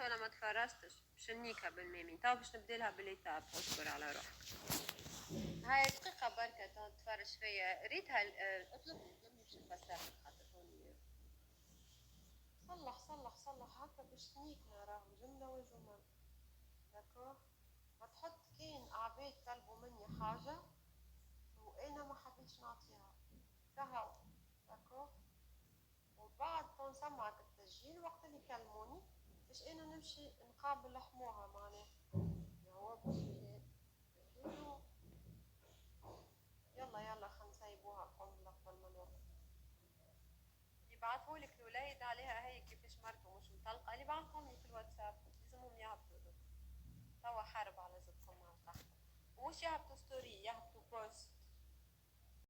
ولا ما تفرستش؟ باش نيكها بالميمي تو باش نبدلها باليتاب. اصبر على روحك. هاي دقيقة بركة تفرج فيا ريتها. اطلب باش نفسرها خاطر هوني. صلح هكا باش تنيكنا راهو جملة وجمل. داكور. ما تحط كاين عباد طلبوا مني حاجة وانا ما حبيتش نعطيها كهو. داكور. وبعد نسمعك التسجيل وقت اللي يكلموني باش انا نمشي نقابل حموها معناها. هو بصي يلا خلينا نسيبوها القنبلة قبل ما نروح. يبعثولك الوليد عليها هي كيفاش مرته مش مطلقة اللي بعثهم لي في الواتساب لازمهم يهبطوا. توا حرب على زبطهم مع القحطة ومش يهبطوا ستوري يهبطوا بوست.